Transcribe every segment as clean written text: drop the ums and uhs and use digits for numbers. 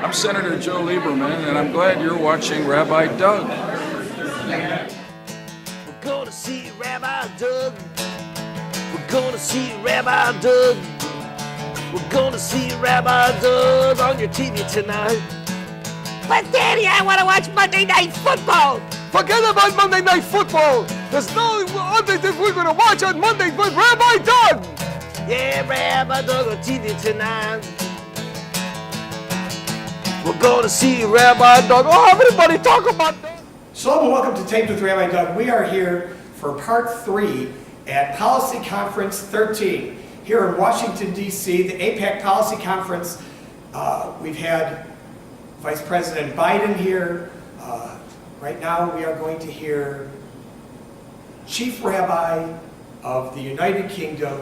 I'm Senator Joe Lieberman, and I'm glad you're watching Rabbi Doug. We're gonna see Rabbi Doug. We're gonna see Rabbi Doug. We're gonna see Rabbi Doug on your TV tonight. But Daddy, I want to watch Monday Night Football. Forget about Monday Night Football. There's no other that we're going to watch on Monday but Rabbi Doug. Yeah, Rabbi Doug on TV tonight. We're gonna see Rabbi Doug. Oh, everybody talk about that. Shalom and welcome to Taped with Rabbi Doug. We are here for part 3 at Policy Conference 13 here in Washington, D.C., the AIPAC Policy Conference. We've had Vice President Biden here. Right now we are going to hear Chief Rabbi of the United Kingdom,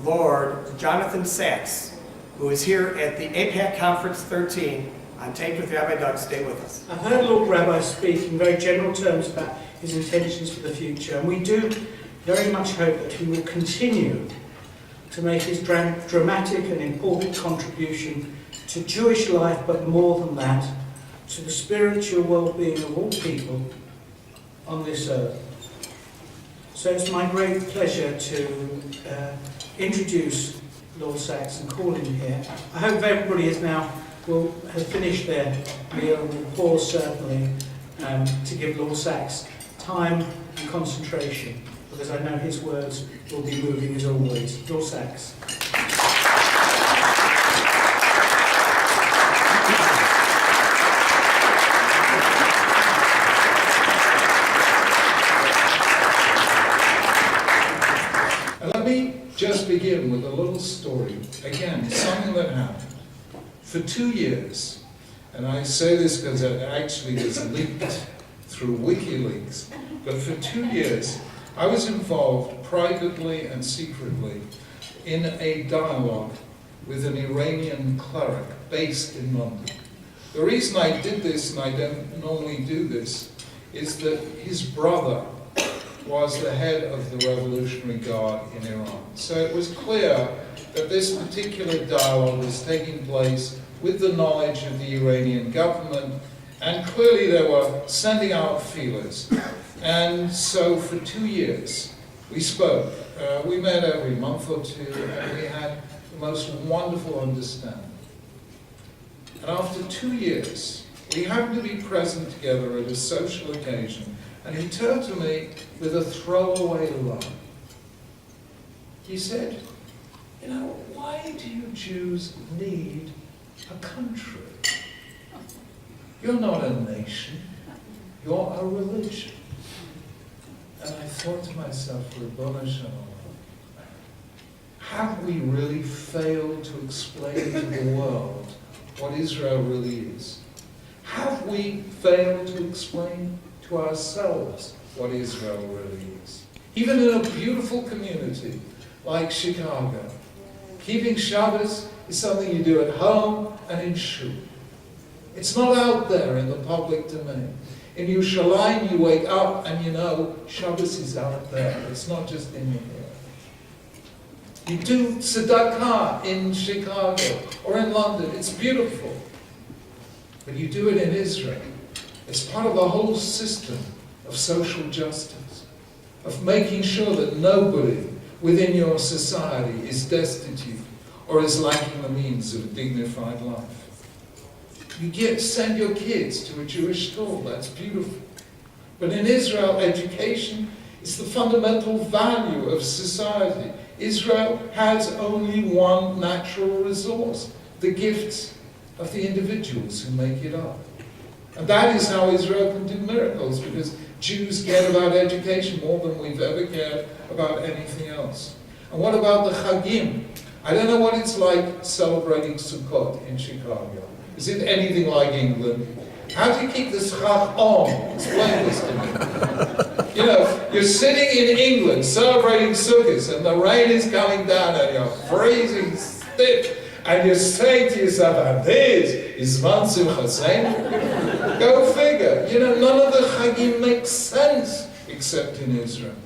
Lord Jonathan Sacks, who is here at the AIPAC Conference 13 on Taped with Rabbi Doug. Stay with us. I've heard Lord Rabbi speak in very general terms about his intentions for the future, and we do very much hope that he will continue to make his dramatic and important contribution to Jewish life, but more than that, to the spiritual well-being of all people on this earth. So it's my great pleasure to introduce Lord Sacks and call him here. I hope everybody has finished their meal and will pause certainly to give Lord Sacks time and concentration, because I know his words will be moving as always. Lord Sacks. Let me just begin with a little story. Again, something that happened. For 2 years, and I say this because it actually was leaked through WikiLeaks, but for 2 years, I was involved privately and secretly in a dialogue with an Iranian cleric based in London. The reason I did this, and I don't normally do this, is that his brother was the head of the Revolutionary Guard in Iran. So it was clear that this particular dialogue was taking place with the knowledge of the Iranian government, and clearly they were sending out feelers. And so for 2 years we spoke. We met every month or two, and we had the most wonderful understanding. And after 2 years, we happened to be present together at a social occasion, and he turned to me with a throwaway line. He said, "You know, why do you Jews need a country? You're not a nation, you're a religion." And I thought to myself, Rabbana Shalom, have we really failed to explain to the world what Israel really is? Have we failed to explain to ourselves what Israel really is? Even in a beautiful community like Chicago, keeping Shabbos is something you do at home and in shul. It's not out there in the public domain. In Yerushalayim, you wake up and you know Shabbos is out there. It's not just in your head. You do tzedakah in Chicago or in London. It's beautiful. But you do it in Israel. It's part of the whole system of social justice, of making sure that nobody within your society is destitute or is lacking the means of a dignified life. You send your kids to a Jewish school, that's beautiful. But in Israel, education is the fundamental value of society. Israel has only one natural resource, the gifts of the individuals who make it up. And that is how Israel can do miracles, because Jews care about education more than we've ever cared about anything else. And what about the Chagim? I don't know what it's like celebrating Sukkot in Chicago. Is it anything like England? How do you keep this Chag on? Explain this to me. You know, you're sitting in England celebrating Sukkot, and the rain is coming down and you're freezing stiff, and you're saying to yourself, "And this is Zman Simchas." Go figure. You know, none of the Chagim make sense except in Israel.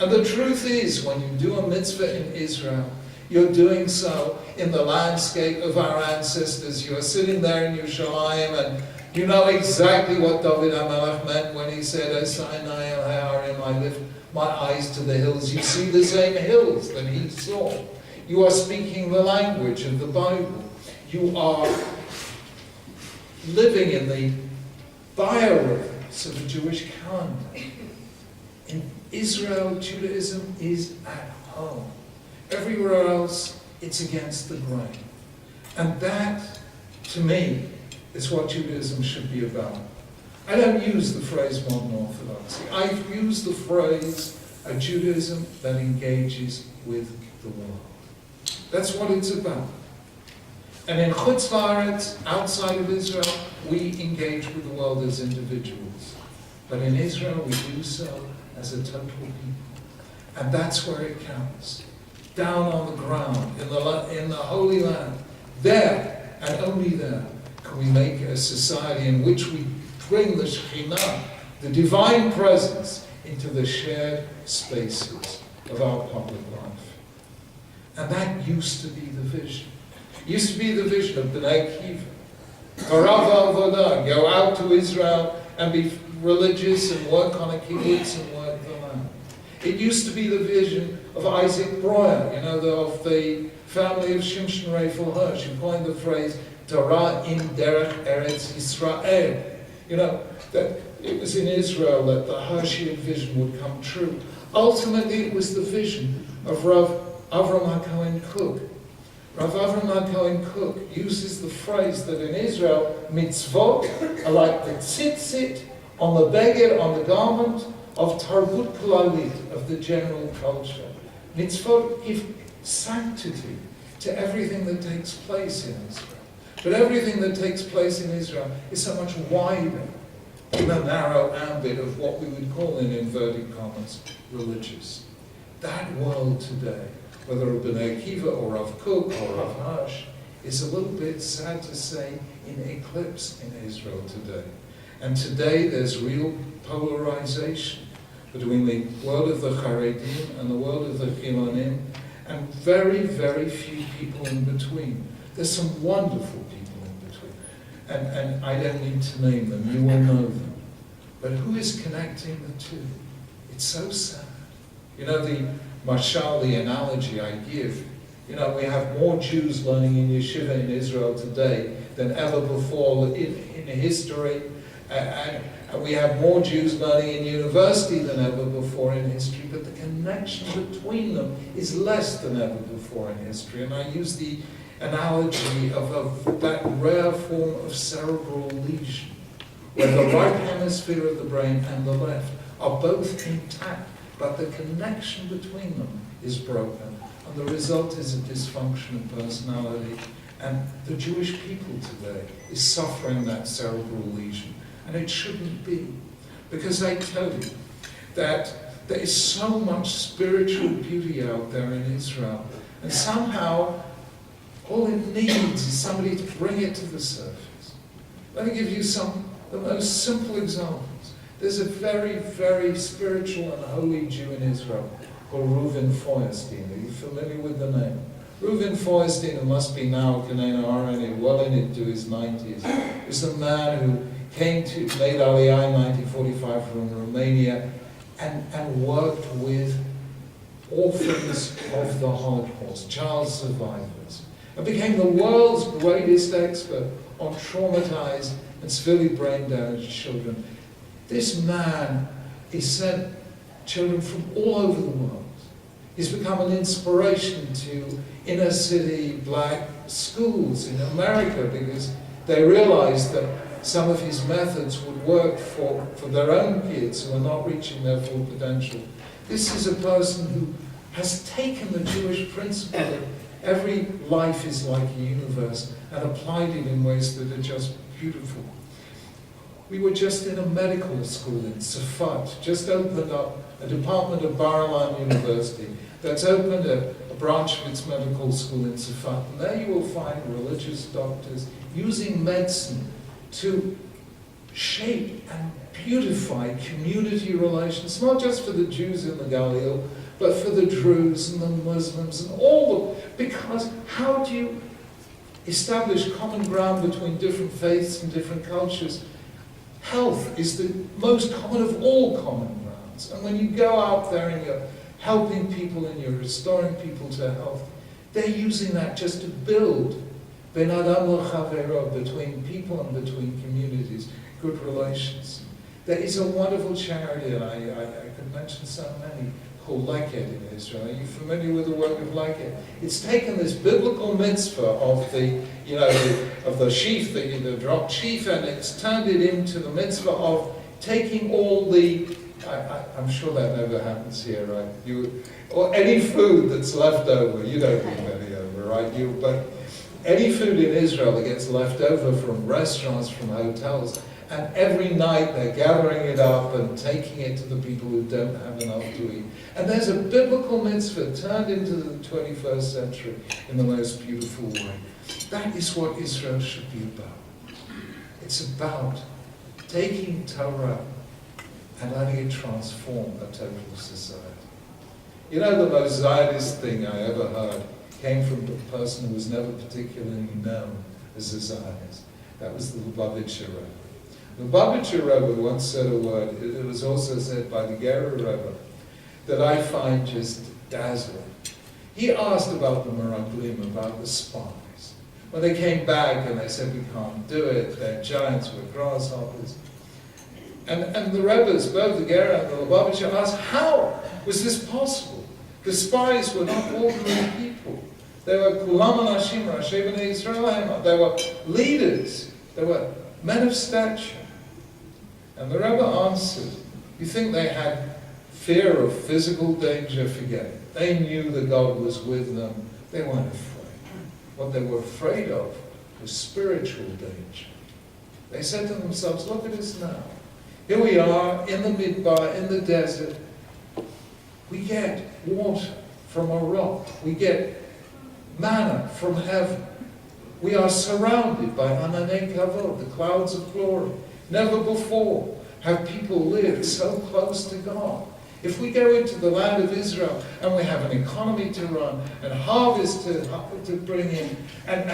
And the truth is, when you do a mitzvah in Israel, You're doing so in the landscape of our ancestors. You are sitting there in Yerushalayim, and you know exactly what David HaMelech meant when he said, Esainai el ha'arim, I lift my eyes to the hills. You see the same hills that he saw. You are speaking the language of the Bible. You are living in the biorhythms of a Jewish calendar. In Israel, Judaism is at home. Everywhere else, it's against the grain. And that, to me, is what Judaism should be about. I don't use the phrase modern orthodoxy. I use the phrase a Judaism that engages with the world. That's what it's about. And in Chutz La'aretz, outside of Israel, we engage with the world as individuals. But in Israel, we do so as a total people. And that's where it counts. Down on the ground, in the Holy Land, there, and only there, can we make a society in which we bring the Shekhinah, the divine presence, into the shared spaces of our public life. And that used to be the vision. It used to be the vision of B'nai Kiva. Harav Avodah, go out to Israel and be religious and work on a kibbutz and work the land. It used to be the vision of Isaac Breuer, of the family of Shimshon Raphael Hirsch, who coined the phrase, Torah in Derech Eretz Yisrael. That it was in Israel that the Hirschian vision would come true. Ultimately, it was the vision of Rav Avram HaKohen Kook. Rav Avram HaKohen Kook uses the phrase that in Israel, mitzvot are like the tzitzit on the beged, on the garment of Tarbut Klalit, of the general culture. Mitzvot give sanctity to everything that takes place in Israel. But everything that takes place in Israel is so much wider in the narrow ambit of what we would call, in inverted commas, religious. That world today, whether of B'nai Kiva or of Kook or of Hirsch, is a little bit, sad to say, in eclipse in Israel today. And today there's real polarization between the world of the Haredim and the world of the Chilonim, and very, very few people in between. There's some wonderful people in between. And I don't need to name them, you all know them. But who is connecting the two? It's so sad. The mashal, the analogy I give, we have more Jews learning in yeshiva in Israel today than ever before in history. And we have more Jews learning in university than ever before in history, but the connection between them is less than ever before in history. And I use the analogy of that rare form of cerebral lesion, where the right hemisphere of the brain and the left are both intact, but the connection between them is broken, and the result is a dysfunction of personality. And the Jewish people today is suffering that cerebral lesion, and it shouldn't be, because I tell you that there is so much spiritual beauty out there in Israel, and somehow all it needs is somebody to bring it to the surface. Let me give you some of the most simple examples. There's a very, very spiritual and holy Jew in Israel called Reuven Feuerstein. Are you familiar with the name? Reuven Feuerstein, who must be now Kanena Arani, well into his 90s, is a man who came to made Aliyah in 1945 from Romania and worked with orphans of the Holocaust, child survivors, and became the world's greatest expert on traumatized and severely brain-damaged children. This man, he sent children from all over the world. He's become an inspiration to inner city black schools in America because they realized that some of his methods would work for their own kids who are not reaching their full potential. This is a person who has taken the Jewish principle that every life is like a universe and applied it in ways that are just beautiful. We were just in a medical school in Safat, just opened up a department of Bar-Ilan University that's opened a branch of its medical school in Safat. And there you will find religious doctors using medicine to shape and beautify community relations, not just for the Jews in the Galil, but for the Druze and the Muslims and all the... Because how do you establish common ground between different faiths and different cultures? Health is the most common of all common grounds. And when you go out there and you're helping people and you're restoring people to health, they're using that just to build ben adam l'chavero, between people and between communities, good relations. There is a wonderful charity, and I could mention so many, called Like It in Israel. Are you familiar with the work of Like It? It's taken this biblical mitzvah of the, of the sheaf, the dropped sheaf, and it's turned it into the mitzvah of taking all the, I'm sure that never happens here, right? Or any food that's left over, you don't leave any over, right? But any food in Israel that gets left over from restaurants, from hotels, and every night they're gathering it up and taking it to the people who don't have enough to eat. And there's a biblical mitzvah turned into the 21st century in the most beautiful way. That is what Israel should be about. It's about taking Torah and letting it transform a total society. You know, the most Zionist thing I ever heard came from a person who was never particularly known as a Zionist. That was the Lubavitcher Rebbe. The Lubavitcher Rebbe once said a word, it was also said by the Gerer Rebbe, that I find just dazzling. He asked about the Meraglim, about the spies. When they came back and they said, we can't do it, they're giants, we're grasshoppers. And the Rebbes, both the Gerer and the Lubavitcher, asked, how was this possible? The spies were not ordinary people. They were Kulam Anashim, Rashi B'nai Yisrael. They were leaders. They were men of stature. And the Rebbe answered, you think they had fear of physical danger? Forget it. They knew that God was with them. They weren't afraid. What they were afraid of was spiritual danger. They said to themselves, look at us now. Here we are in the Midbar, in the desert. We get water from a rock. We get manna from heaven. We are surrounded by Ananei Kavod, the clouds of glory. Never before have people lived so close to God. If we go into the land of Israel and we have an economy to run and harvest to bring in and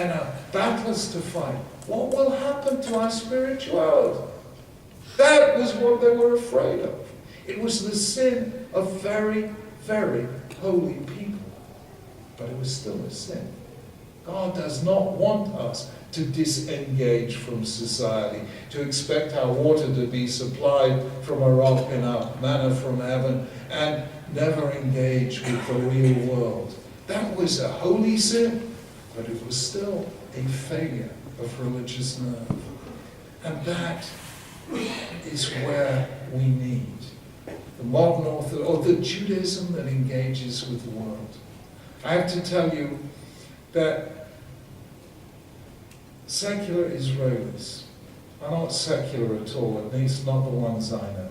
battles to fight, what will happen to our spirituality? That was what they were afraid of. It was the sin of very, very holy people. But it was still a sin. God does not want us to disengage from society, to expect our water to be supplied from a rock and our manna from heaven, and never engage with the real world. That was a holy sin, but it was still a failure of religious nerve. And that is where we need the modern or the Judaism that engages with the world. I have to tell you that secular Israelis are not secular at all, at least not the ones I know.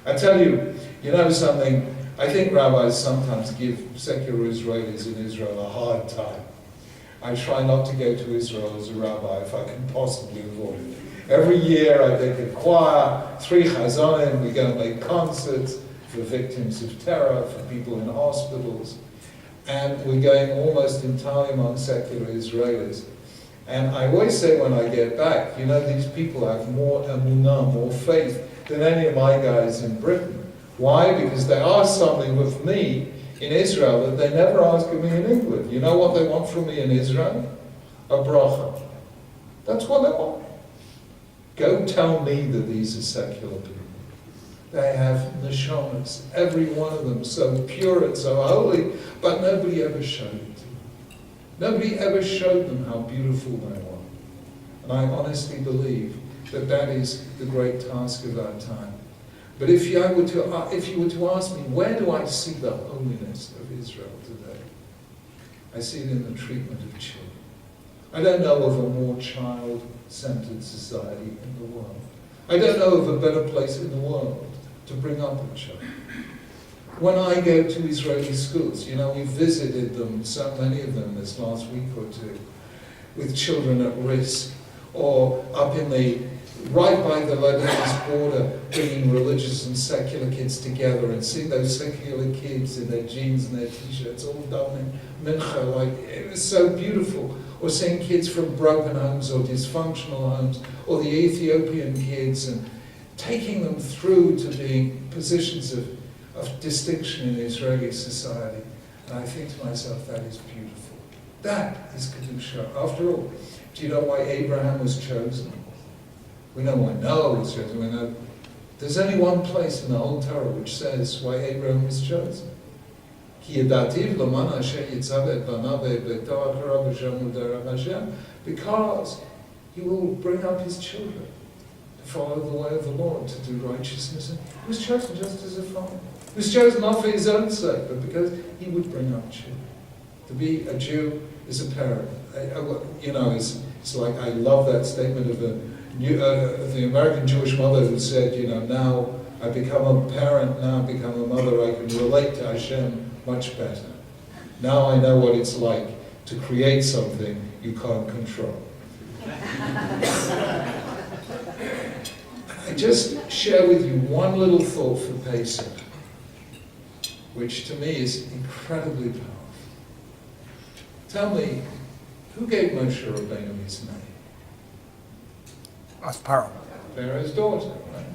I tell you, you know something, I think rabbis sometimes give secular Israelis in Israel a hard time. I try not to go to Israel as a rabbi if I can possibly avoid it. Every year I take a choir, 3 chazanim, we go and make concerts for victims of terror, for people in hospitals, and we're going almost entirely among secular Israelis. And I always say when I get back, you know, these people have more emunah, more faith than any of my guys in Britain. Why? Because they ask something with me in Israel that they never ask of me in England. You know what they want from me in Israel? A bracha. That's what they want. Go tell me that these are secular people. They have neshamas, every one of them so pure and so holy, but nobody ever showed it. Nobody ever showed them how beautiful they were. And I honestly believe that that is the great task of our time. But if you were to ask me, where do I see the holiness of Israel today? I see it in the treatment of children. I don't know of a more child-centered society in the world. I don't know of a better place in the world to bring up a child. When I go to Israeli schools, you know, we visited them, so many of them this last week or two, with children at risk, or up in the right by the Lebanese border, bringing religious and secular kids together, and seeing those secular kids in their jeans and their t-shirts all done in mincha, like, it was so beautiful. Or seeing kids from broken homes or dysfunctional homes, or the Ethiopian kids, and taking them through to being positions of distinction in Israeli society. And I think to myself, that is beautiful. That is Kedusha. After all, do you know why Abraham was chosen? We know why Noah was chosen. We know there's only one place in the whole Torah which says why Abraham was chosen. Because he will bring up his children to follow the way of the Lord, to do righteousness. And he was chosen just as a father. He was chosen not for his own sake, but because he would bring up children. To be a Jew is a parent. It's like, I love that statement of the American Jewish mother who said, now I become a parent, now I become a mother, I can relate to Hashem much better. Now I know what it's like to create something you can't control. I just share with you one little thought for Pesach, which to me is incredibly powerful. Tell me, who gave Moshe Rabbeinu his name? That's powerful. Pharaoh's daughter, right?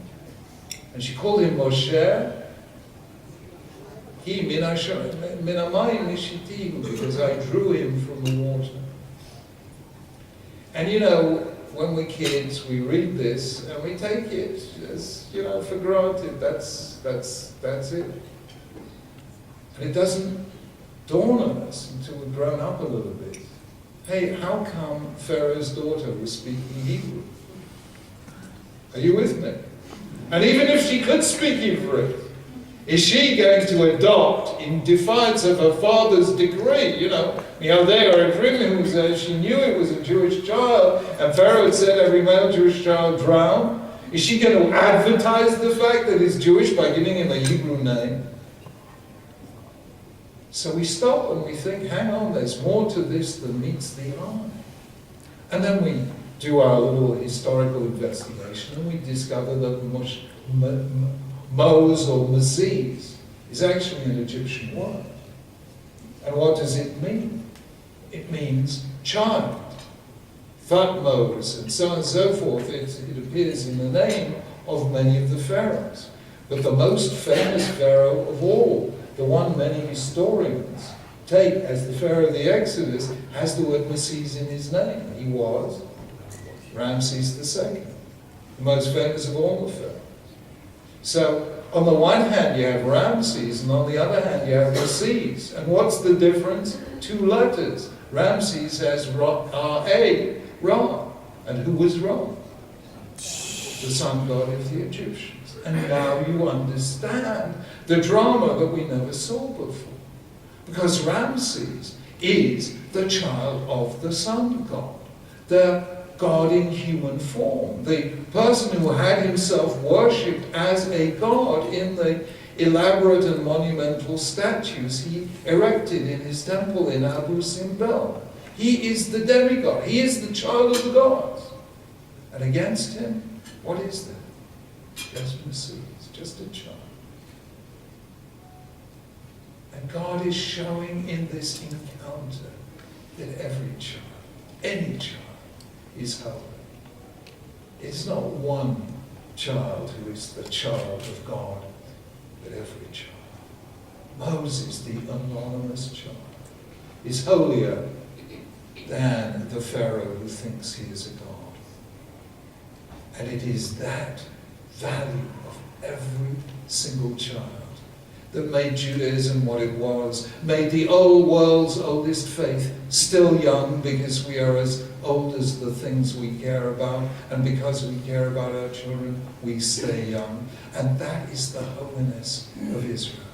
And she called him Moshe. He minamayim nishitihu, because I drew him from the water. And when we're kids, we read this and we take it as for granted. That's it. And it doesn't dawn on us until we've grown up a little bit. Hey, how come Pharaoh's daughter was speaking Hebrew? Are you with me? And even if she could speak Hebrew, is she going to adopt in defiance of her father's decree? She knew it was a Jewish child, and Pharaoh had said every male Jewish child drown. Is she going to advertise the fact that he's Jewish by giving him a Hebrew name? So we stop and we think, hang on, there's more to this than meets the eye. And then we do our little historical investigation and we discover that Moses or Moses is actually an Egyptian word. And what does it mean? It means child, Thutmose, and so on and so forth. It appears in the name of many of the pharaohs. But the most famous pharaoh of all, the one many historians take as the pharaoh of the Exodus, has the word Moses in his name. He was Ramses II, the most famous of all the pharaohs. So, on the one hand you have Ramses, and on the other hand you have Moses. And what's the difference? 2 letters. Ramses has R-A, Ra. And who was Ra? The sun god of the Egyptians. And now you understand the drama that we never saw before. Because Ramses is the child of the sun god, the God in human form, the person who had himself worshipped as a god in the elaborate and monumental statues he erected in his temple in Abu Simbel. He is the demigod. He is the child of the gods. And against him, what is there? Just Moses, just a child. And God is showing in this encounter that every child, any child, is holy. It's not one child who is the child of God, but every child. Moses, the anonymous child, is holier than the Pharaoh who thinks he is a god. And it is that value of every single child that made Judaism what it was, made the old world's oldest faith still young, because we are as old as the things we care about, and because we care about our children, we stay young. And that is the holiness of Israel,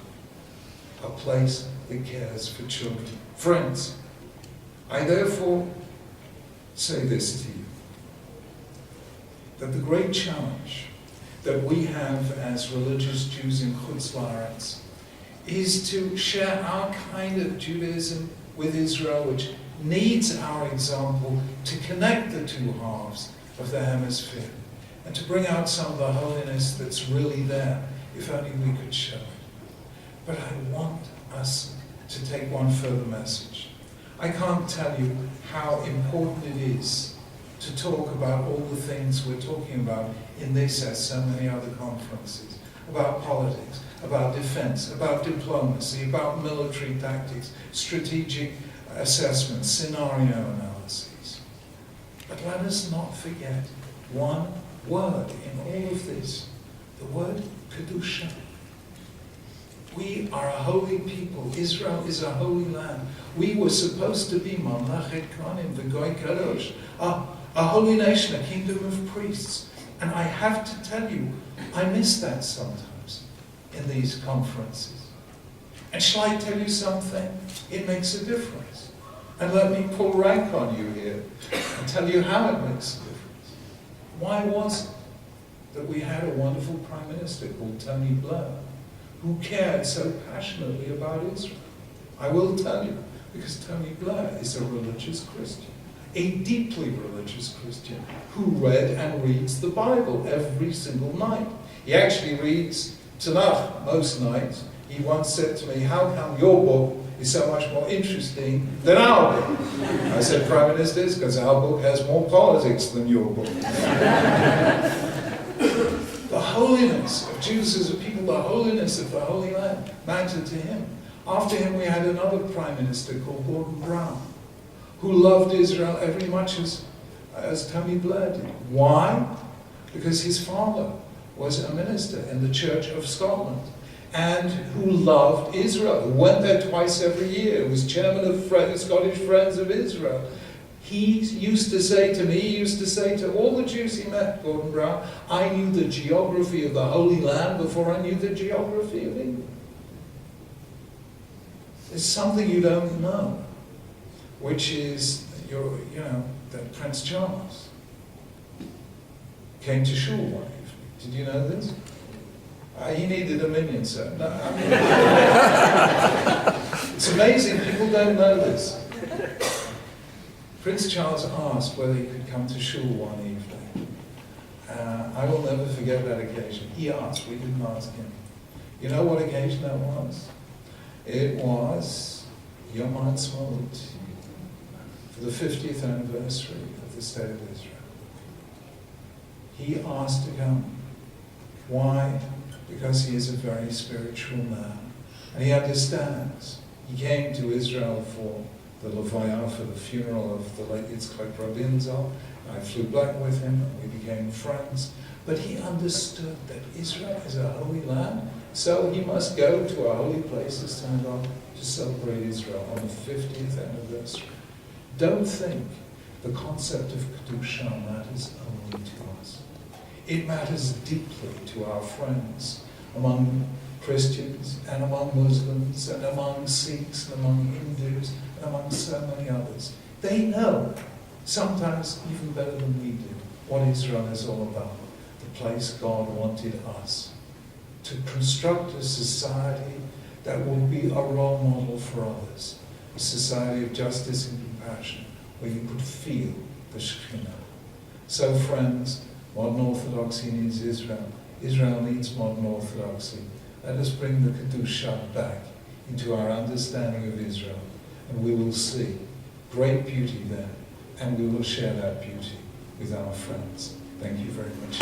a place that cares for children. Friends, I therefore say this to you, that the great challenge that we have as religious Jews in Chutz La'aretz is to share our kind of Judaism with Israel, which needs our example to connect the two halves of the hemisphere. and to bring out some of the holiness that's really there, if only we could show it. But I want us to take one further message. I can't tell you how important it is to talk about all the things we're talking about in this as so many other conferences, about politics, about defense, about diplomacy, about military tactics, strategic assessments, scenario analyses. But let us not forget one word in all of this, the word Kedusha. We are a holy people. Israel is a holy land. We were supposed to be Mamlachet Kohanim v'Goy Kadosh, a holy nation, a kingdom of priests. And I have to tell you, I miss that sometimes in these conferences. And shall I tell you something? It makes a difference. And let me pull rank on you here and tell you how it makes a difference. Why was it that we had a wonderful Prime Minister called Tony Blair, who cared so passionately about Israel? I will tell you, because Tony Blair is a religious Christian, a deeply religious Christian, who read and reads the Bible every single night. He actually reads Tanakh most nights. He once said to me, "How come your book is so much more interesting than our book?" I said, "Prime Minister, it's because our book has more politics than your book." The holiness of Jews as a people, the holiness of the Holy Land mattered to him. After him, we had another Prime Minister called Gordon Brown, who loved Israel every much as Tony Blair did. Why? Because his father was a minister in the Church of Scotland, and who loved Israel, who went there twice every year, was chairman of Scottish Friends of Israel. He used to say to me, he used to say to all the Jews he met, Gordon Brown, I knew the geography of the Holy Land before I knew the geography of England. There's something you don't know, which is, that Prince Charles came to shul one evening. Did you know this? He needed a minion, sir. No, it's amazing, people don't know this. Prince Charles asked whether he could come to shul one evening. I will never forget that occasion. He asked, we didn't ask him. You know what occasion that was? It was Yom Ha'atzmaut, for the 50th anniversary of the State of Israel. He asked to come. Why? Because he is a very spiritual man. And he understands. He came to Israel for the Levaya, for the funeral of the late Yitzchak Rabin Zal. I flew back with him, and we became friends. But he understood that Israel is a holy land, so he must go to a holy place, the synagogue, to celebrate Israel on the 50th anniversary. Don't think the concept of Kedusha matters only to us. It matters deeply to our friends among Christians and among Muslims and among Sikhs and among Hindus and among so many others. They know, sometimes even better than we do, what Israel is all about. The place God wanted us to construct a society that will be a role model for others, a society of justice and compassion, where you could feel the Shekhinah. So friends, modern Orthodoxy needs Israel. Israel needs modern Orthodoxy. Let us bring the Kedusha back into our understanding of Israel, and we will see great beauty there, and we will share that beauty with our friends. Thank you very much.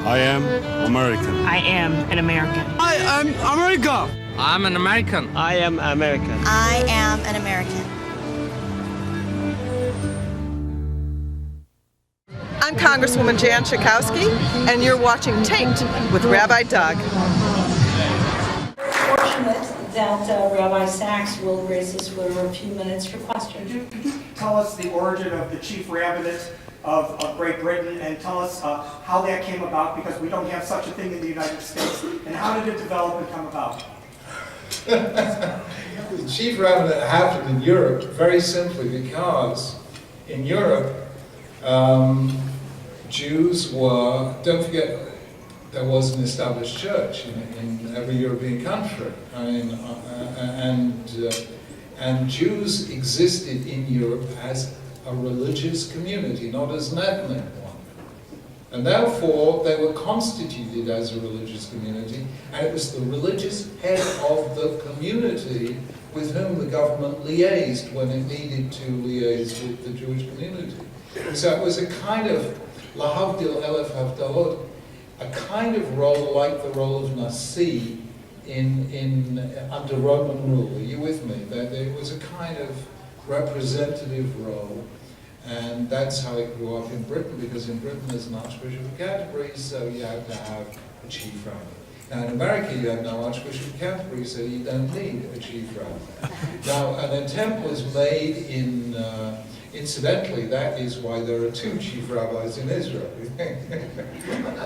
I am American. I am an American. I am America. I'm an American. I am American. I am an American. I'm Congresswoman Jan Schakowsky, and you're watching Taped with Rabbi Doug. We're fortunate that Rabbi Sacks will grace us with a few minutes for questions. Could you tell us the origin of the Chief Rabbinate of Great Britain, and tell us how that came about, because we don't have such a thing in the United States, and how did it develop and come about? The Chief Rabbinate happened in Europe very simply because in Europe, Jews were, don't forget, there was an established church in every European country. I mean, and Jews existed in Europe as a religious community, not as an ethnic one. And therefore, they were constituted as a religious community, and it was the religious head of the community with whom the government liaised when it needed to liaise with the Jewish community. So it was a kind of, lahavdil elef havdalot, a kind of role like the role of Nasi under Roman rule. Are you with me? There was a kind of representative role, and that's how it grew up in Britain, because in Britain there's an Archbishop of Canterbury, so you have to have a Chief Rabbi. Now in America you have no Archbishop of Canterbury, so you don't need a Chief Rabbi. Now an attempt was made in, incidentally, that is why there are 2 Chief Rabbis in Israel.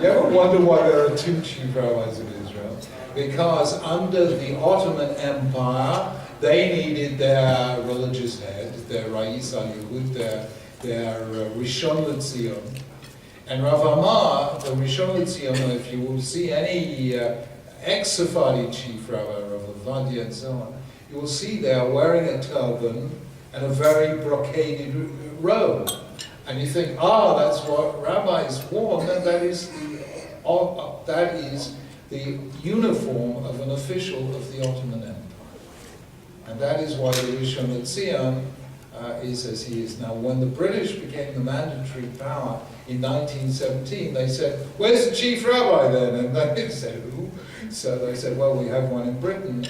You ever wonder why there are 2 Chief Rabbis in Israel? Because under the Ottoman Empire, they needed their religious head, their Rais al-Yehud, their Rishon LeZion. And Rav Amar, the Rishon LeZion, if you will see any ex-Sephardi Chief Rabbi, Rav Ovadia and so on, you will see they are wearing a turban and a very brocaded robe. And you think, that's what rabbis wore. No, that is the uniform of an official of the Ottoman Empire. And that is why the Rishon LeZion is as he is now. When the British became the mandatory power in 1917, they said, where's the Chief Rabbi then? And they said, who? So they said, well, we have one in Britain,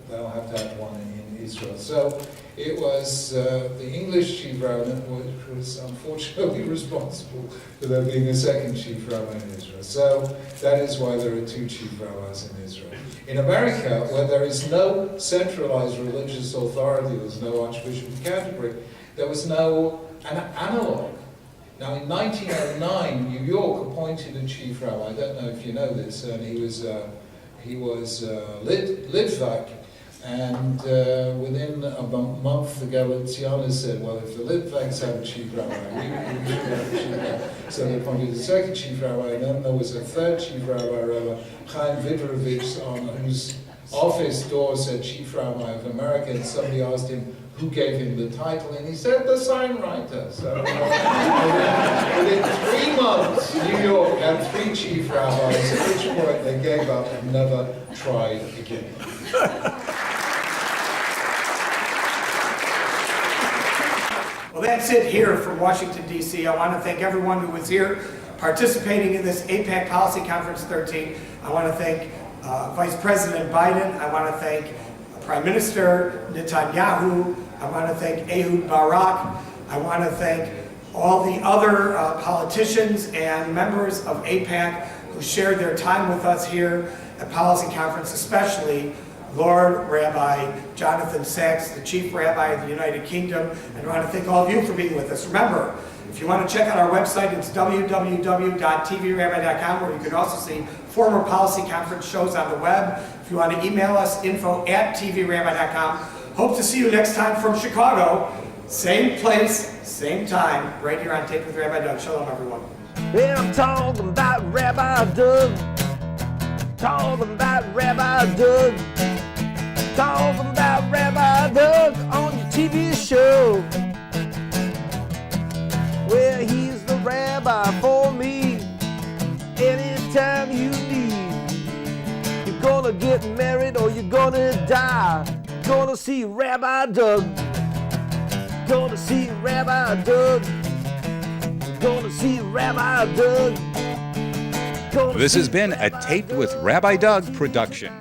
they'll have to have one in Israel. So it was the English Chief Rabbi which was unfortunately responsible for there being a second Chief Rabbi in Israel. So that is why there are 2 Chief Rabbis in Israel. In America, where there is no centralized religious authority, there's no Archbishop of Canterbury, there was no analog. Now in 1909, New York appointed a Chief Rabbi. I don't know if you know this, and he was Litvak. And within a month, the Galicianos said, well, if the Litvaks have a Chief Rabbi, we should have a Chief Rabbi. So they appointed a second Chief Rabbi, and then there was a third Chief Rabbi, Rabbi Chaim Vidrovich, on whose office door said Chief Rabbi of America, and somebody asked him who gave him the title, and he said, the signwriter. So within 3 months, New York had 3 Chief Rabbis, at which point they gave up and never tried again. Well, that's it here from Washington, D.C. I want to thank everyone who was here participating in this AIPAC Policy Conference 13. I want to thank Vice President Biden. I want to thank Prime Minister Netanyahu. I want to thank Ehud Barak. I want to thank all the other politicians and members of AIPAC who shared their time with us here at Policy Conference, especially Lord Rabbi Jonathan Sacks, the Chief Rabbi of the United Kingdom. And I want to thank all of you for being with us. Remember, if you want to check out our website, it's www.tvrabbi.com, where you can also see former Policy Conference shows on the web. If you want to email us, info@tvrabbi.com. Hope to see you next time from Chicago. Same place, same time, right here on Tape with Rabbi Doug. Shalom, everyone. And I'm talking about Rabbi Doug. Talking about Rabbi Doug. Talking about Rabbi Doug on your TV show. Well, he's the rabbi for me. Anytime you need. You're gonna get married or you're gonna die. Gonna see Rabbi Doug. Gonna see Rabbi Doug. Gonna see Rabbi Doug. This has been a Taped with Rabbi Doug production.